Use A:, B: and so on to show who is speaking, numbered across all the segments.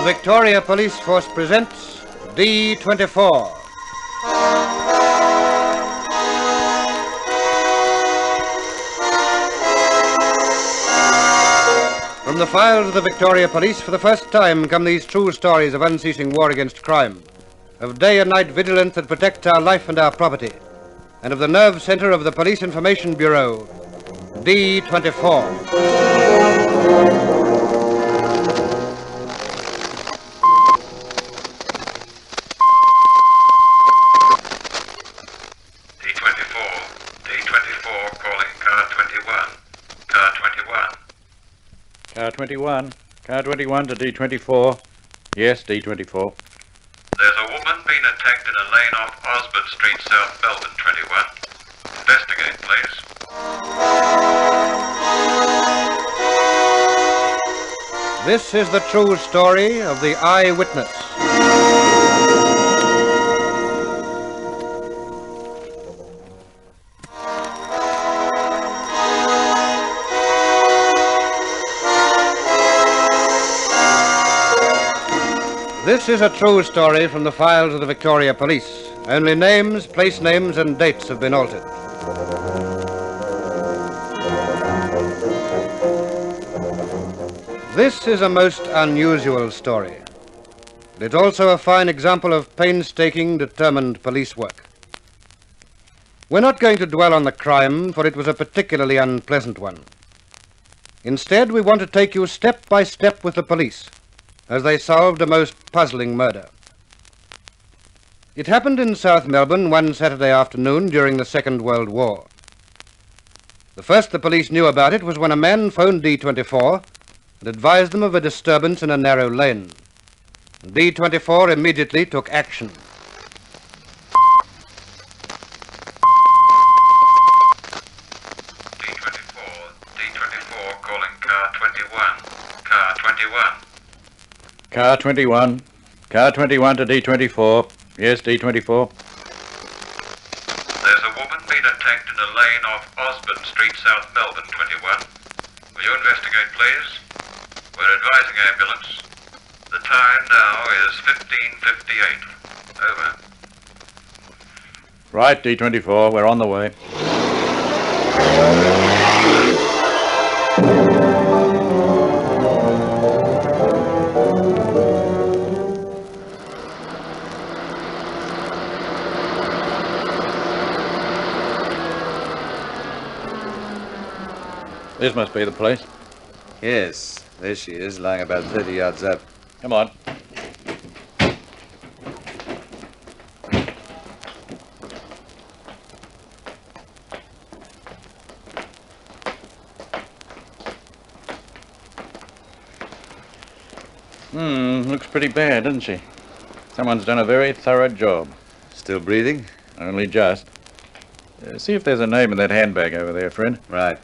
A: Victoria Police Force presents D.24. From the files of the Victoria Police, for the first time come these true stories of unceasing war against crime, of day and night vigilance that protects our life and our property, and of the nerve center of the Police Information Bureau, D.24.
B: Car 21 to D24. Yes, D24.
C: There's a woman being attacked in a lane off Osborne Street, South Melbourne, 21. Investigate, please.
A: This is the true story of the eyewitness. This is a true story from the files of the Victoria Police. Only names, place names, and dates have been altered. This is a most unusual story. It's also a fine example of painstaking, determined police work. We're not going to dwell on the crime, for it was a particularly unpleasant one. Instead, we want to take you step by step with the police as they solved a most puzzling murder. It happened in South Melbourne one Saturday afternoon during the Second World War. The first the police knew about it was when a man phoned D24 and advised them of a disturbance in a narrow lane. D24 immediately took action.
C: D24 calling car 21. Car 21.
B: Car 21. Car 21 to D24. Yes, D24.
C: There's a woman being attacked in a lane off Osborne Street, South Melbourne, 21. Will you investigate, please? We're advising ambulance. The time now is 15:58. Over.
B: Right, D24. We're on the way. This must be the place.
D: Yes, there she is, lying about 30 yards up.
B: Come on. Looks pretty bad, doesn't she? Someone's done a very thorough job.
D: Still breathing?
B: Only just. See if there's a name in that handbag over there, friend.
D: Right.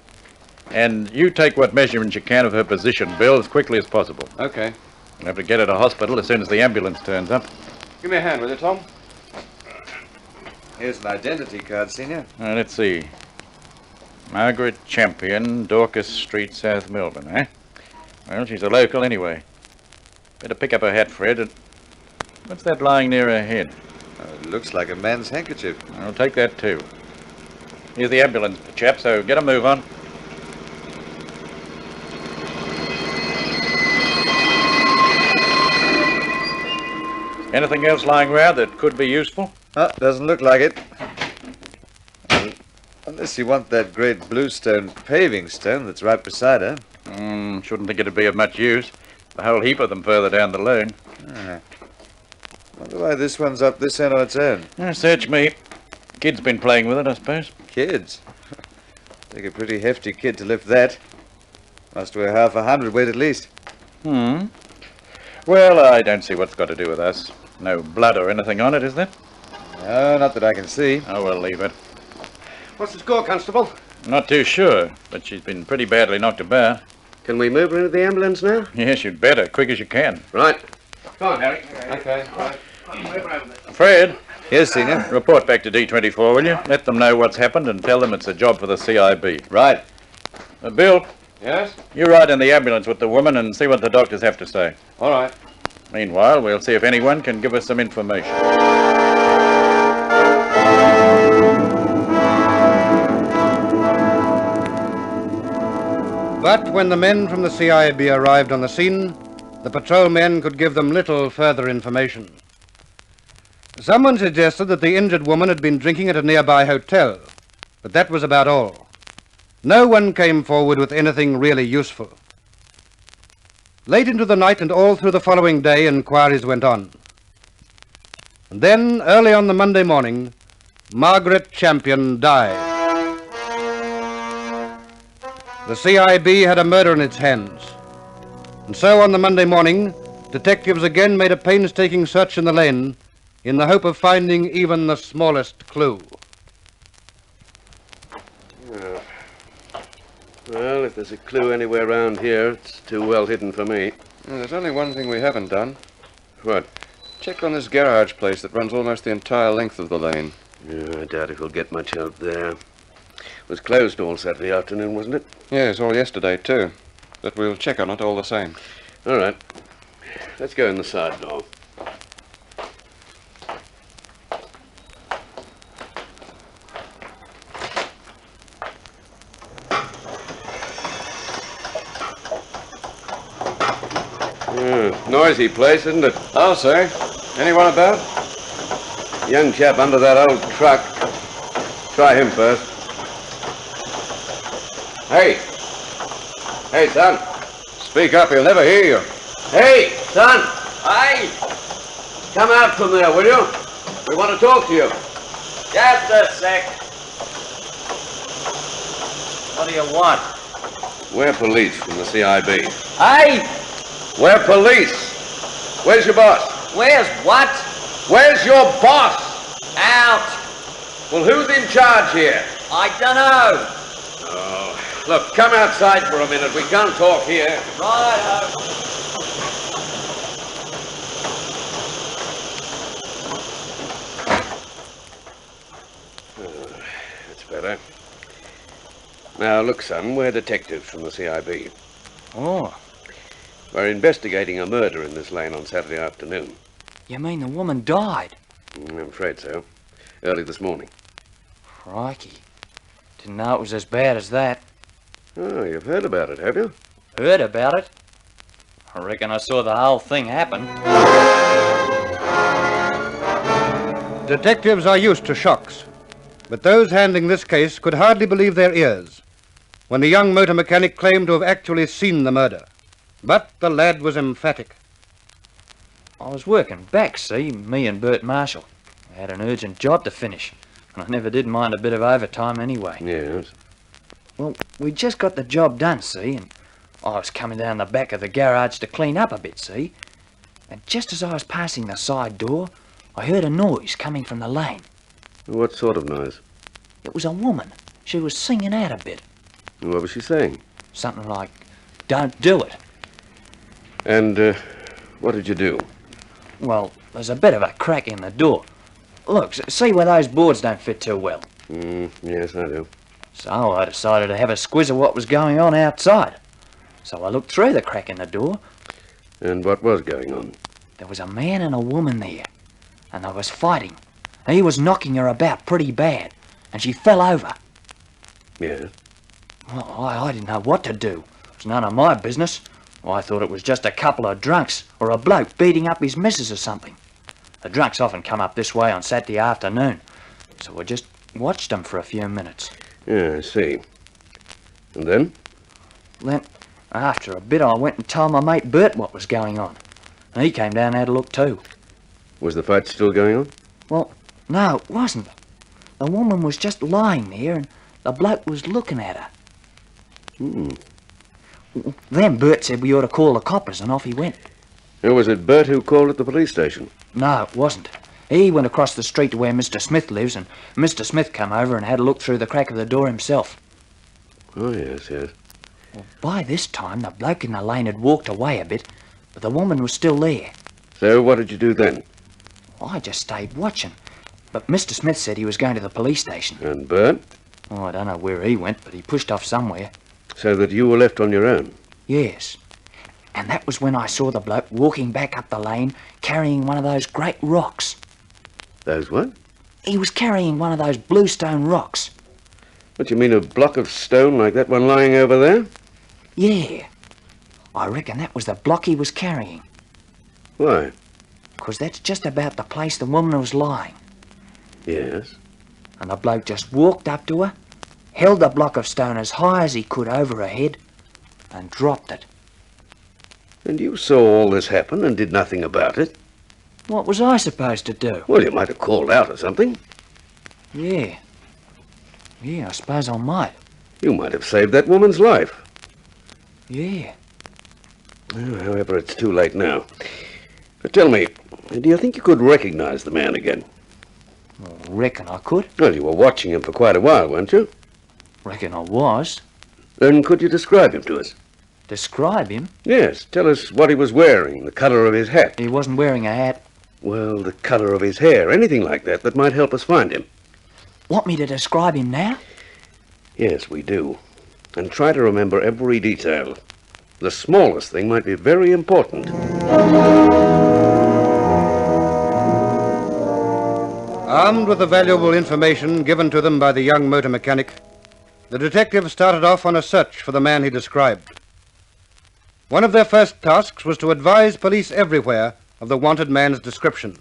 B: And you take what measurements you can of her position, Bill, as quickly as possible.
D: Okay.
B: We'll have to get her to hospital as soon as the ambulance turns up.
D: Give me a hand with it, Tom. Here's an identity card, Senior.
B: Let's see. Margaret Champion, Dorcas Street, South Melbourne, eh? Well, she's a local anyway. Better pick up her hat, Fred. And what's that lying near her head?
D: It looks like a man's handkerchief.
B: I'll take that too. Here's the ambulance, chap, so get a move on. Anything else lying around that could be useful?
D: Doesn't look like it. Unless you want that great bluestone paving stone that's right beside her.
B: Shouldn't think it'd be of much use. A whole heap of them further down the lane.
D: Wonder why this one's up this end on its own.
B: Search me. Kid's been playing with it, I suppose.
D: Kids? Take a pretty hefty kid to lift that. Must weigh half a hundredweight at least.
B: Well, I don't see what's got to do with us. No blood or anything on it, is there?
D: No, not that I can see.
B: Oh, we'll leave it.
A: What's the score, Constable?
B: Not too sure, but she's been pretty badly knocked about.
A: Can we move her into the ambulance now?
B: Yes, you'd better, quick as you can.
A: Right. Come on, Harry. Okay.
B: Fred?
D: Yes, Senior.
B: Report back to D24, will you? Let them know what's happened and tell them it's a job for the CIB.
D: Right.
B: Bill?
A: Yes?
B: You ride in the ambulance with the woman and see what the doctors have to say.
A: All right.
B: Meanwhile, we'll see if anyone can give us some information.
A: But when the men from the CIB arrived on the scene, the patrolmen could give them little further information. Someone suggested that the injured woman had been drinking at a nearby hotel, but that was about all. No one came forward with anything really useful. Late into the night and all through the following day, inquiries went on. And then, early on the Monday morning, Margaret Champion died. The CIB had a murder in its hands. And so on the Monday morning, detectives again made a painstaking search in the lane in the hope of finding even the smallest clue.
D: Well, if there's a clue anywhere around here, it's too well hidden for me.
E: Well, there's only one thing we haven't done.
D: What?
E: Check on this garage place that runs almost the entire length of the lane.
D: I doubt if we'll get much help there. It was closed all Saturday afternoon, wasn't it?
E: Yes, all yesterday, too. But we'll check on it all the same.
D: All right. Let's go in the side door. Noisy place, isn't it?
E: I'll say. Anyone about?
D: Young chap under that old truck. Try him first. Hey! Hey, son.
E: Speak up, he'll never hear you.
D: Hey, son! Hey! Come out from there, will you? We want to talk to you.
F: Just a sec. What do you want?
D: We're police from the CIB.
F: Hey!
D: We're police. Where's your boss?
F: Where's what?
D: Where's your boss?
F: Out.
D: Well, who's in charge here?
F: I dunno.
D: Oh, look, come outside for a minute. We can't talk here.
F: Righto.
D: That's better. Now, look, son, we're detectives from the CIB.
F: Oh,
D: We're investigating a murder in this lane on Saturday afternoon.
F: you mean the woman died?
D: I'm afraid so. Early this morning.
F: Crikey. Didn't know it was as bad as that.
D: Oh, you've heard about it, have you?
F: Heard about it? I reckon I saw the whole thing happen.
A: Detectives are used to shocks, but those handling this case could hardly believe their ears when the young motor mechanic claimed to have actually seen the murder. But the lad was emphatic.
F: I was working back, see, me and Bert Marshall. I had an urgent job to finish, and I never did mind a bit of overtime anyway.
D: Yes.
F: Well, we just got the job done, see, and I was coming down the back of the garage to clean up a bit, see? And just as I was passing the side door, I heard a noise coming from the lane.
D: What sort of noise?
F: It was a woman. She was singing out a bit.
D: What was she saying?
F: Something like, "Don't do it."
D: And, what did you do?
F: Well, there's a bit of a crack in the door. Look, see where those boards don't fit too well.
D: Yes, I do.
F: So I decided to have a squiz of what was going on outside. So I looked through the crack in the door.
D: And what was going on?
F: There was a man and a woman there, and they was fighting. He was knocking her about pretty bad, and she fell over.
D: Yes.
F: Well, I didn't know what to do. It was none of my business. I thought it was just a couple of drunks, or a bloke beating up his missus or something. The drunks often come up this way on Saturday afternoon, so I just watched them for a few minutes.
D: Yeah, I see. And then?
F: Then, after a bit, I went and told my mate Bert what was going on. And he came down and had a look too.
D: Was the fight still going on?
F: Well, no, it wasn't. The woman was just lying there, and the bloke was looking at her. Then Bert said we ought to call the coppers, and off he went.
D: Or was it Bert who called at the police station?
F: No, it wasn't. He went across the street to where Mr. Smith lives, and Mr. Smith come over and had a look through the crack of the door himself.
D: Oh, yes, yes.
F: Well, by this time, the bloke in the lane had walked away a bit, but the woman was still there.
D: So what did you do then?
F: I just stayed watching. But Mr. Smith said he was going to the police station.
D: And Bert?
F: Oh, I don't know where he went, but he pushed off somewhere.
D: So that you were left on your own?
F: Yes. And that was when I saw the bloke walking back up the lane carrying one of those great rocks.
G: Those what?
F: He was carrying one of those bluestone rocks.
G: What, you mean a block of stone like that one lying over there?
F: Yeah. I reckon that was the block he was carrying.
G: Why?
F: 'Cause that's just about the place the woman was lying.
G: Yes.
F: And the bloke just walked up to her, held the block of stone as high as he could over her head, and dropped it.
G: And you saw all this happen and did nothing about it?
F: What was I supposed to do?
G: Well, you might have called out or something.
F: Yeah. Yeah, I suppose I might.
G: You might have saved that woman's life.
F: Yeah.
G: Well, however, it's too late now. But tell me, do you think you could recognize the man again?
F: Well, reckon I could.
G: Well, you were watching him for quite a while, weren't you?
F: Reckon I was.
G: Then could you describe him to us?
F: Describe him?
G: Yes, tell us what he was wearing, the colour of his hat.
F: He wasn't wearing a hat.
G: Well, the colour of his hair, anything like that might help us find him.
F: Want me to describe him now?
G: Yes, we do. And try to remember every detail. The smallest thing might be very important.
A: Armed with the valuable information given to them by the young motor mechanic, the detectives started off on a search for the man he described. One of their first tasks was to advise police everywhere of the wanted man's description,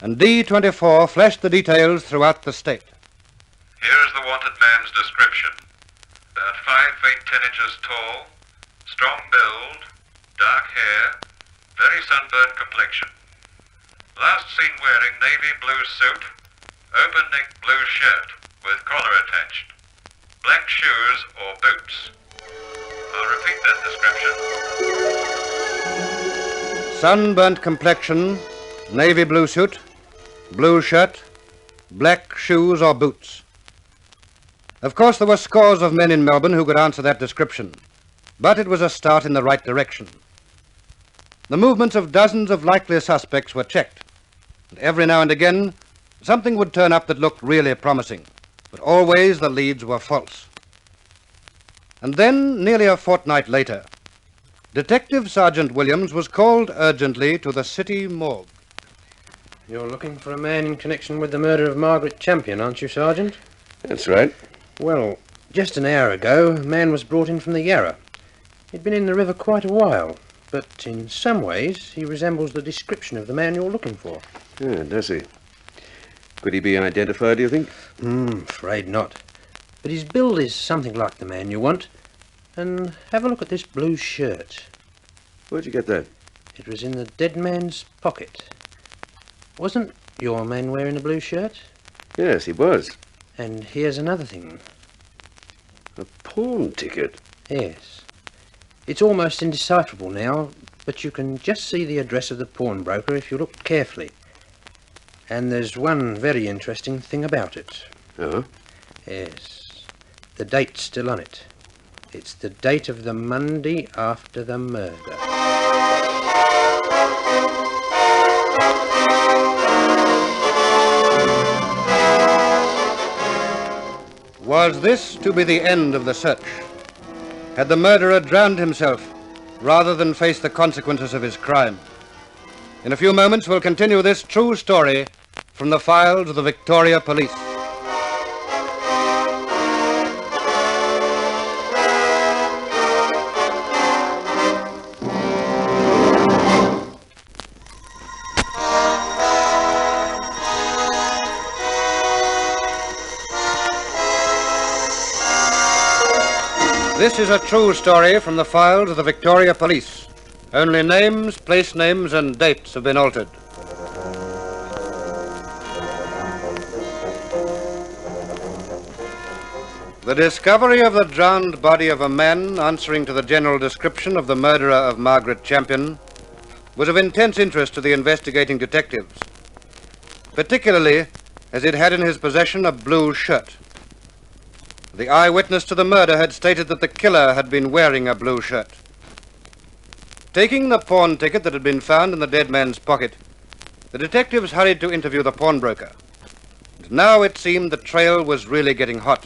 A: and D.24 flashed the details throughout the state.
C: Here's the wanted man's description. About 5 feet 10 inches tall, strong build, dark hair, very sunburned complexion. Last seen wearing navy blue suit, open-neck blue shirt with collar attached, black shoes or boots. I'll repeat that description.
A: Sunburnt complexion, navy blue suit, blue shirt, black shoes or boots. Of course, there were scores of men in Melbourne who could answer that description, but it was a start in the right direction. The movements of dozens of likely suspects were checked, and every now and again, something would turn up that looked really promising, but always the leads were false. And then, nearly a fortnight later, Detective Sergeant Williams was called urgently to the city morgue.
E: You're looking for a man in connection with the murder of Margaret Champion, aren't you, Sergeant?
G: That's right.
E: Well, just an hour ago, a man was brought in from the Yarra. He'd been in the river quite a while, but in some ways he resembles the description of the man you're looking for.
G: Yeah, does he? Could he be identified, do you think?
E: Afraid not. But his build is something like the man you want. And have a look at this blue shirt.
G: Where'd you get that?
E: It was in the dead man's pocket. Wasn't your man wearing a blue shirt?
G: Yes, he was.
E: And here's another thing.
G: A pawn ticket?
E: Yes. It's almost indecipherable now, but you can just see the address of the pawnbroker if you look carefully. And there's one very interesting thing about it.
G: Oh?
E: Yes. The date's still on it. It's the date of the Monday after the murder.
A: Was this to be the end of the search? Had the murderer drowned himself rather than face the consequences of his crime? In a few moments, we'll continue this true story from the files of the Victoria Police. This is a true story from the files of the Victoria Police. Only names, place names, and dates have been altered. The discovery of the drowned body of a man answering to the general description of the murderer of Margaret Champion was of intense interest to the investigating detectives, particularly as it had in his possession a blue shirt. The eyewitness to the murder had stated that the killer had been wearing a blue shirt. Taking the pawn ticket that had been found in the dead man's pocket, the detectives hurried to interview the pawnbroker. And now it seemed the trail was really getting hot,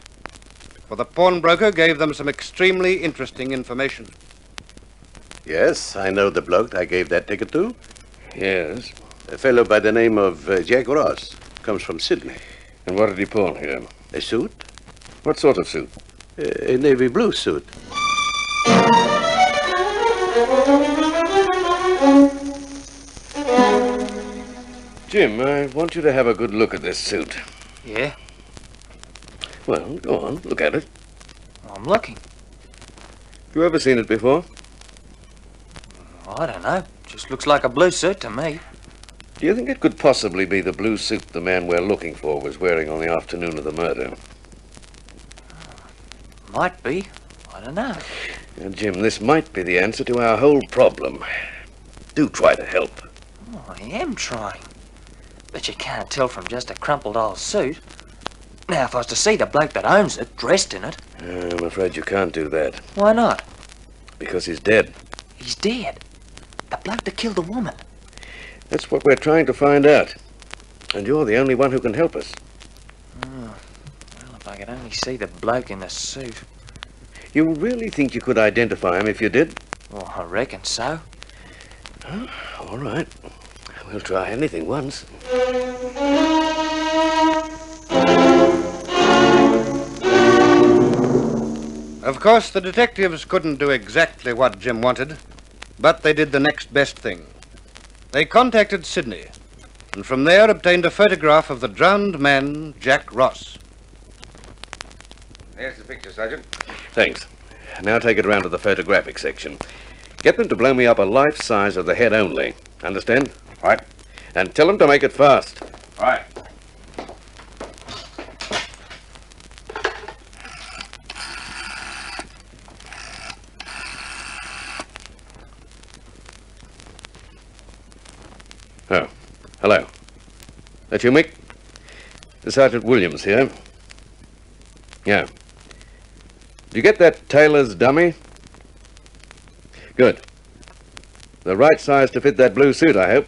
A: for the pawnbroker gave them some extremely interesting information.
G: Yes, I know the bloke I gave that ticket to.
H: Yes.
G: A fellow by the name of Jack Ross. Comes from Sydney.
H: And what did he pawn here?
G: A suit?
H: What sort of suit?
G: A navy blue suit.
H: Jim, I want you to have a good look at this suit.
F: Yeah?
H: Well, go on, look at it.
F: I'm looking.
H: You ever seen it before?
F: I don't know. Just looks like a blue suit to me.
H: Do you think it could possibly be the blue suit the man we're looking for was wearing on the afternoon of the murder?
F: Might be. I don't know.
H: Now, Jim, this might be the answer to our whole problem. Do try to help.
F: Oh, I am trying. But you can't tell from just a crumpled old suit. Now, if I was to see the bloke that owns it, dressed in it...
H: I'm afraid you can't do that.
F: Why not?
H: Because he's dead.
F: He's dead. The bloke that killed the woman.
H: That's what we're trying to find out. And you're the only one who can help us.
F: Well, if I could only see the bloke in the suit.
H: You really think you could identify him if you did?
F: Well, I reckon so.
H: All right. We'll try anything once.
A: Of course, the detectives couldn't do exactly what Jim wanted, but they did the next best thing. They contacted Sydney, and from there obtained a photograph of the drowned man, Jack Ross.
D: There's the picture, Sergeant.
H: Thanks. Now take it around to the photographic section. Get them to blow me up a life size of the head only. Understand?
D: Right.
H: And tell them to make it fast.
D: Right.
H: Oh, hello. That you, Mick? Sergeant Williams here. Yeah. Did you get that tailor's dummy? Good. The right size to fit that blue suit, I hope.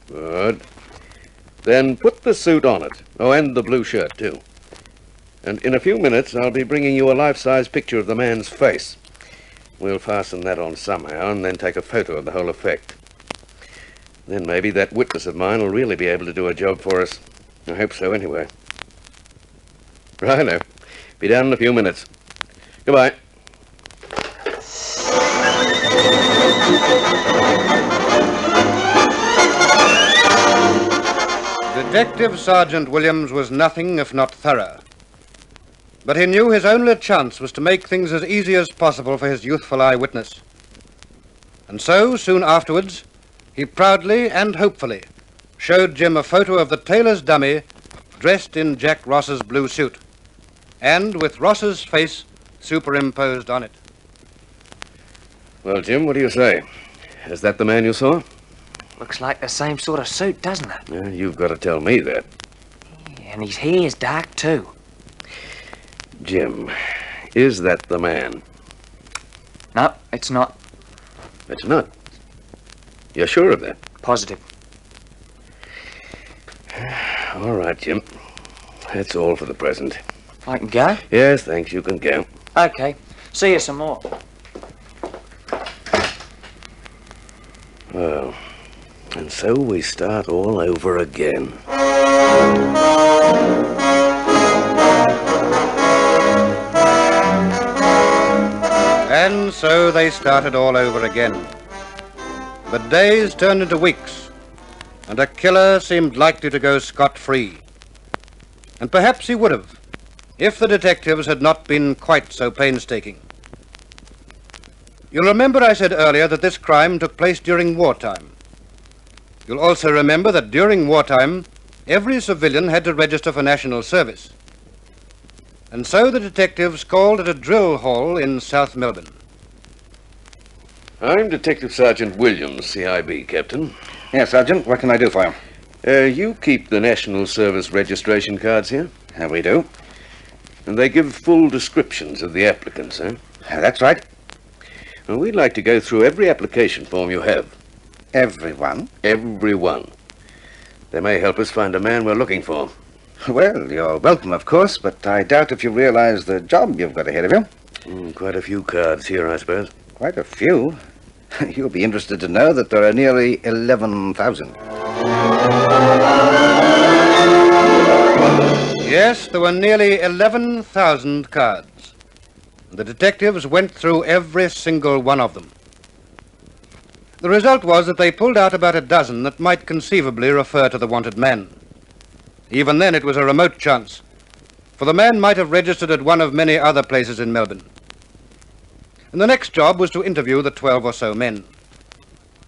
H: Good. Then put the suit on it. Oh, and the blue shirt, too. And in a few minutes, I'll be bringing you a life-size picture of the man's face. We'll fasten that on somehow and then take a photo of the whole effect. Then maybe that witness of mine will really be able to do a job for us. I hope so, anyway. Righto. Be down in a few minutes. Goodbye.
A: Detective Sergeant Williams was nothing if not thorough. But he knew his only chance was to make things as easy as possible for his youthful eyewitness. And so, soon afterwards, he proudly and hopefully showed Jim a photo of the tailor's dummy dressed in Jack Ross's blue suit, and with Ross's face superimposed on it.
H: Well, Jim, what do you say? Is that the man you saw?
F: Looks like the same sort of suit, doesn't it?
H: Yeah, you've got to tell me that.
F: Yeah, and his hair's dark, too.
H: Jim, is that the man?
F: No, it's not.
H: It's not. You're sure of that?
F: Positive.
H: All right, Jim. That's all for the present.
F: I can go?
H: Yes, thanks. You can go.
F: Okay. See you some more.
H: Well, and so we start all over again.
A: And so they started all over again. But days turned into weeks, and a killer seemed likely to go scot-free. And perhaps he would have, if the detectives had not been quite so painstaking. You'll remember I said earlier that this crime took place during wartime. You'll also remember that during wartime, every civilian had to register for national service. And so the detectives called at a drill hall in South Melbourne.
H: I'm Detective Sergeant Williams, CIB, Captain.
D: Yes, Sergeant. What can I do for you?
H: You keep the National Service registration cards here?
D: We do.
H: And they give full descriptions of the applicants, eh?
D: That's right.
H: Well, we'd like to go through every application form you have.
D: Everyone?
H: Every one. They may help us find a man we're looking for.
D: Well, you're welcome, of course, but I doubt if you realize the job you've got ahead of you.
H: Quite a few cards here, I suppose.
I: Quite a few. You'll be interested to know that there are nearly 11,000.
A: Yes, there were nearly 11,000 cards. The detectives went through every single one of them. The result was that they pulled out about a dozen that might conceivably refer to the wanted man. Even then, it was a remote chance, for the man might have registered at one of many other places in Melbourne. And the next job was to interview the 12 or so men.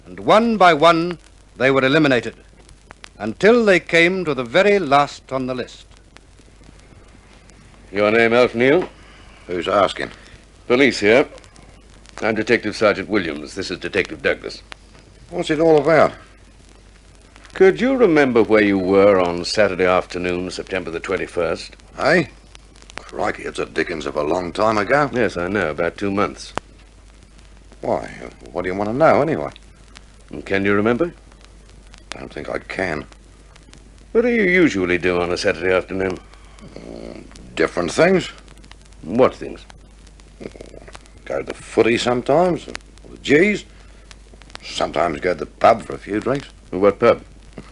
A: And one by one, they were eliminated, until they came to the very last on the list.
H: Your name, Alf Neal?
I: Who's asking?
H: Police here. I'm Detective Sergeant Williams. This is Detective Douglas.
I: What's it all about?
H: Could you remember where you were on Saturday afternoon, September the 21st?
I: Eh? Crikey, it's a dickens of a long time ago.
H: Yes, I know. About 2 months.
I: Why? What do you want to know, anyway?
H: And can you remember?
I: Don't think I can.
H: What do you usually do on a Saturday afternoon?
I: Different things.
H: What things?
I: Go to the footy sometimes, or the G's. Sometimes go to the pub for a few drinks.
H: What pub?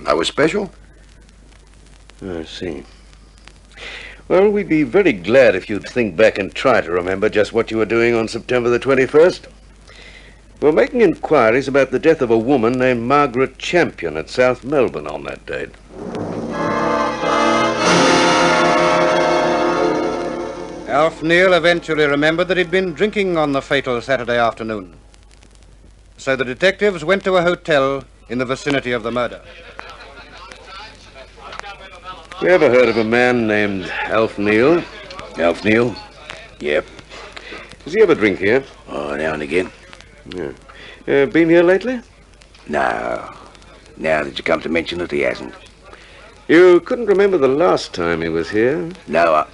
I: No special.
H: I see. Well, we'd be very glad if you'd think back and try to remember just what you were doing on September the 21st. We're making inquiries about the death of a woman named Margaret Champion at South Melbourne on that date.
A: Alf Neal eventually remembered that he'd been drinking on the fatal Saturday afternoon. So the detectives went to a hotel in the vicinity of the murder.
H: You ever heard of a man named Alf Neal?
I: Alf Neal? Yep.
H: Does he ever drink here?
I: Oh, now and again.
H: Yeah. Been here lately?
I: No. Now that you come to mention it, he hasn't.
H: You couldn't remember the last time he was here?
I: No,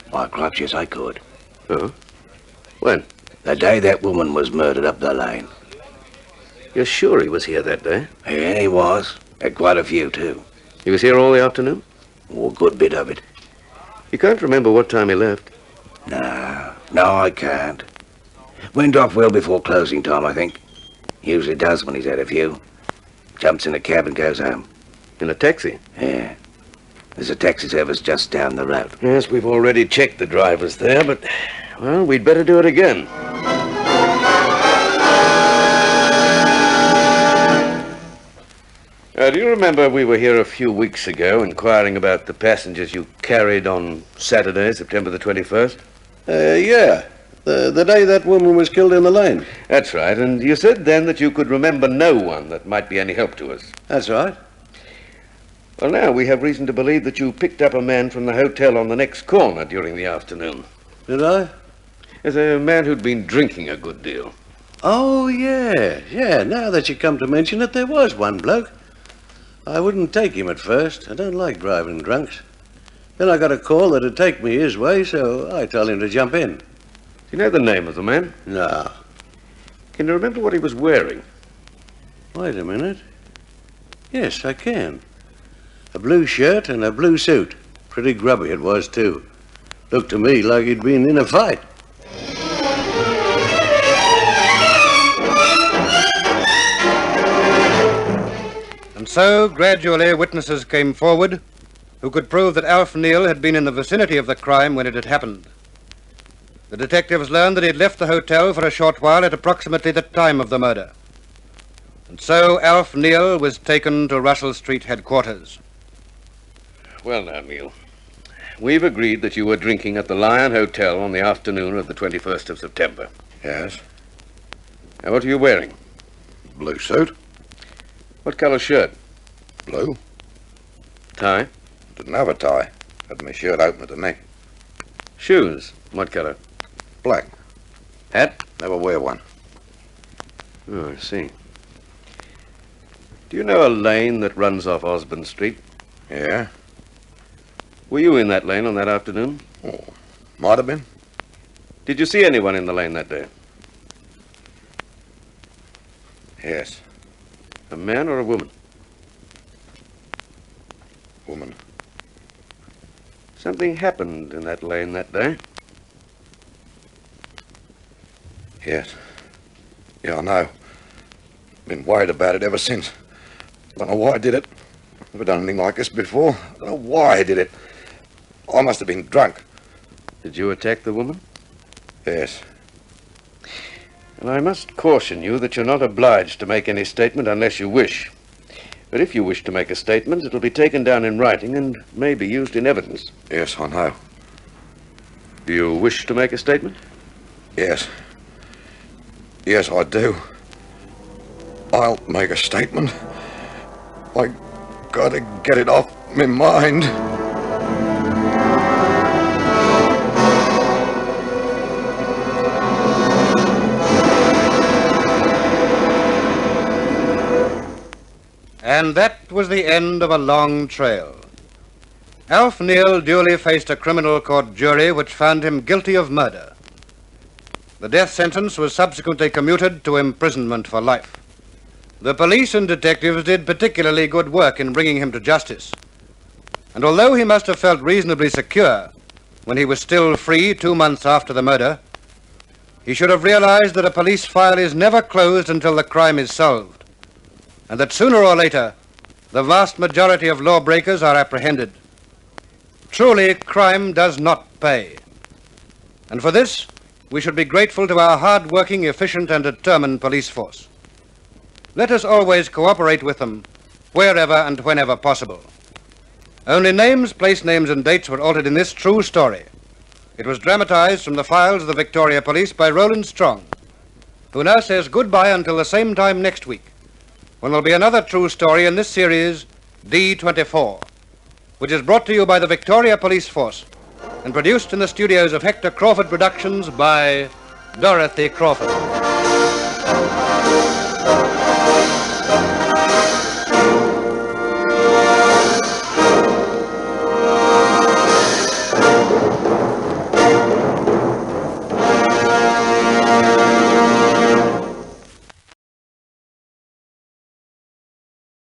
I: Why, crutch, yes, I could.
H: Oh? When?
I: The day that woman was murdered up the lane.
H: You're sure he was here that day?
I: Yeah, he was. Had quite a few, too.
H: He was here all the afternoon?
I: Oh, a good bit of it.
H: You can't remember what time he left?
I: No, I can't. Went off well before closing time, I think. Usually does when he's had a few. Jumps in a cab and goes home.
H: In a taxi?
I: Yeah. There's a taxi service just down the road.
H: Yes, we've already checked the drivers there, but, well, we'd better do it again. Do you remember we were here a few weeks ago inquiring about the passengers you carried on Saturday, September the 21st?
G: Yeah. The day that woman was killed in the lane.
H: That's right, and you said then that you could remember no one that might be any help to us.
G: That's right.
H: Well, now we have reason to believe that you picked up a man from the hotel on the next corner during the afternoon.
G: Did I?
H: There's a man who'd been drinking a good deal.
G: Oh, yeah. Yeah, now that you come to mention it, there was one bloke. I wouldn't take him at first. I don't like driving drunks. Then I got a call that'd take me his way, so I told him to jump in.
H: Do you know the name of the man?
G: No.
H: Can you remember what he was wearing?
G: Wait a minute. Yes, I can. A blue shirt and a blue suit. Pretty grubby it was, too. Looked to me like he'd been in a fight.
A: And so, gradually, witnesses came forward who could prove that Alf Neal had been in the vicinity of the crime when it had happened. The detectives learned that he had left the hotel for a short while at approximately the time of the murder. And so Alf Neal was taken to Russell Street headquarters.
H: Well, now, Neil, we've agreed that you were drinking at the Lion Hotel on the afternoon of the 21st of September.
I: Yes.
H: Now, what are you wearing?
I: Blue suit.
H: What color shirt?
I: Blue.
H: Tie?
I: Didn't have a tie. Had my shirt open at the neck.
H: Shoes? What color?
I: Black.
H: Hat?
I: Never wear one.
H: Oh, I see. Do you know a lane that runs off Osborne Street?
I: Yeah.
H: Were you in that lane on that afternoon?
I: Oh, might have been.
H: Did you see anyone in the lane that day?
I: Yes.
H: A man or a woman?
I: Woman.
H: Something happened in that lane that day. Yes. Yeah, I know. Been worried about it ever since. Don't know why I did it. Never done anything like this before. Don't know why I did it. I must have been drunk.
D: Did you attack the woman?
H: Yes.
D: And I must caution you that you're not obliged to make any statement unless you wish. But if you wish to make a statement, it'll be taken down in writing and may be used in evidence.
H: Yes, I know.
D: Do you wish to make a statement?
H: Yes. Yes, I do. I'll make a statement. I gotta get it off my mind.
A: And that was the end of a long trail. Alf Neal duly faced a criminal court jury which found him guilty of murder. The death sentence was subsequently commuted to imprisonment for life. The police and detectives did particularly good work in bringing him to justice. And although he must have felt reasonably secure when he was still free 2 months after the murder, he should have realized that a police file is never closed until the crime is solved, and that sooner or later, the vast majority of lawbreakers are apprehended. Truly, crime does not pay. And for this, we should be grateful to our hard-working, efficient, and determined police force. Let us always cooperate with them, wherever and whenever possible. Only names, place names, and dates were altered in this true story. It was dramatized from the files of the Victoria Police by Roland Strong, who now says goodbye until the same time next week, when there'll be another true story in this series, D.24, which is brought to you by the Victoria Police Force and produced in the studios of Crawford Productions by Dorothy Crawford.